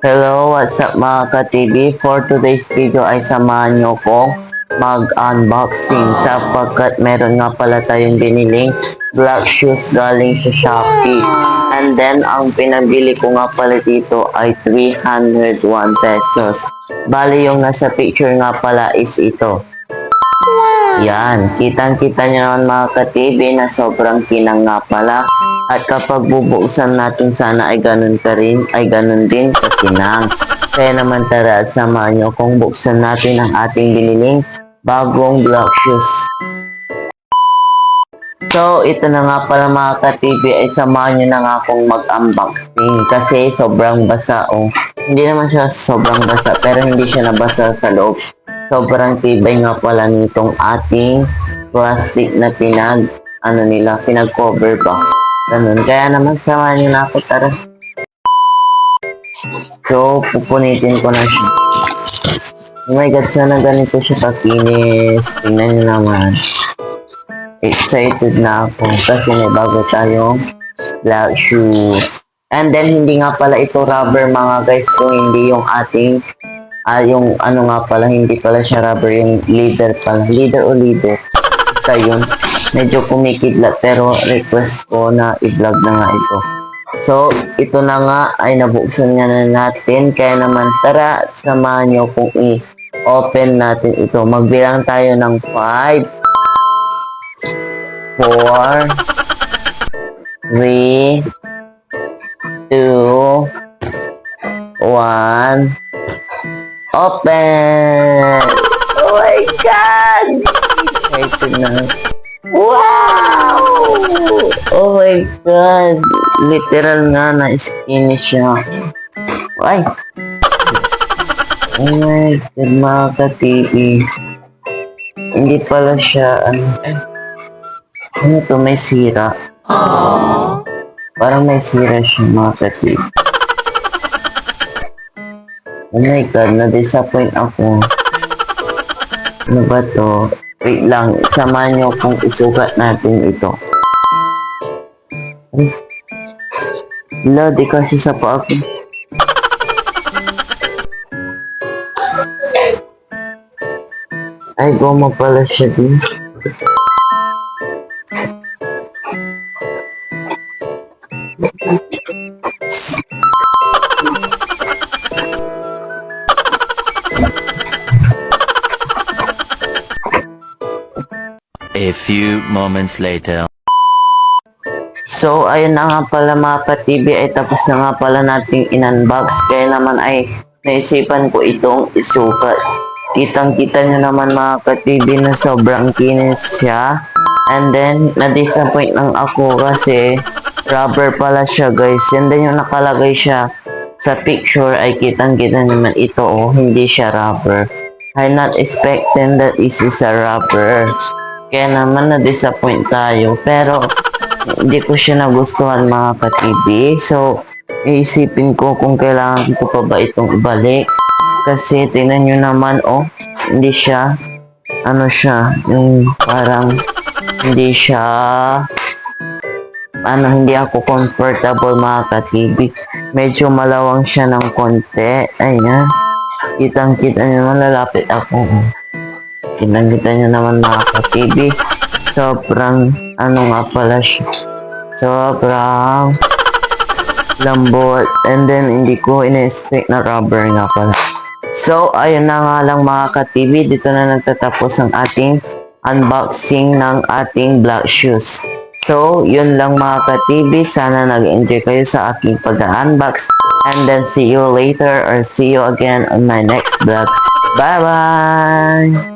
Hello, what's up mga ka-TV? For today's video ay samahan nyo ko mag-unboxing sapagkat meron nga pala tayong biniling black shoes galing sa Shopee. And then, ang pinabili ko nga pala dito ay 301 pesos. Bali, yung nasa picture nga pala is ito. Yan, kitang-kita nyo naman mga ka-TV na sobrang kinang nga pala. At kapag bubuksan natin sana ay ganun ka rin, ay ganun din kakinang. Kaya naman tara at samahan nyo kung buksan natin ang ating biniling bagong black shoes. So, ito na nga pala mga ka-TV ay samahan nyo na nga akong mag-unboxing kasi sobrang basa oh. Hindi naman siya sobrang basa pero hindi siya nabasa sa loob. Sobrang tibay nga pala nitong ating plastic na pinag-cover ba. Ganun. Kaya naman samahan nyo na ako, tara. So, pupunitin ko na siya. Oh my god, sana ganito siya kakinis. Tingnan nyo naman. Excited na ako kasi may bago tayong black shoes. And then, hindi nga pala ito rubber mga guys kung hindi yung ating yung ano nga pala, hindi pala siya rubber, yung leather pala. Leather o leather. Basta yun. Medyo kumikidlat pero request ko na i-vlog na nga ito. So, ito na nga ay nabuksan nga na natin. Kaya naman tara, samahan nyo kung i-open natin ito. Magbilang tayo ng 5, 4, 3, 2, 1, open! Oh my God! Excited na. Wow! Oh my God! Literal nga na-skinny siya. Ay! Oh my God, mga ka-TV. Hindi pala siya, ano to, may sira. Parang may sira siya, mga ka-TV. Oh my God, na-disappoint ako. Ano ba to? Wait lang, samahan nyo kung isukat natin ito. Wala, di kasi sa pa ako. Ay, goma pala siya din. A few moments later. So, ayun na nga pala mga ka-TV ay tapos na nga pala nating in-unbox. Kaya naman ay naisipan ko itong isukat. Kitang-kita nyo naman mga ka-TV na sobrang kinis siya. And then, na-disappoint lang ako kasi rubber pala siya guys. And then yung nakalagay siya sa picture ay kitang-kita naman ito oh, hindi siya rubber. I'm not expecting that this is a rubber. Kaya naman na-disappoint tayo. Pero, hindi ko siya nagustuhan mga ka-TV. So, iisipin ko kung kailangan ko pa ba itong ibalik. Kasi, tingnan nyo naman, oh, hindi siya, ano siya, yung parang, hindi siya, hindi ako comfortable mga ka-TV. Medyo malawang siya ng konti. Ayan. Kitang-kita nyo naman, lalapit ako. Kita nyo naman mga ka-TV. Sobrang, nga pala siya. Sobrang lambot. And then, hindi ko ina-expect na rubber nga pala. So, ayun na nga lang mga ka-TV. Dito na nagtatapos ang ating unboxing ng ating black shoes. So, yun lang mga ka-TV. Sana nag-enjoy kayo sa aking pag-unbox. And then, see you later or see you again on my next vlog. Bye-bye!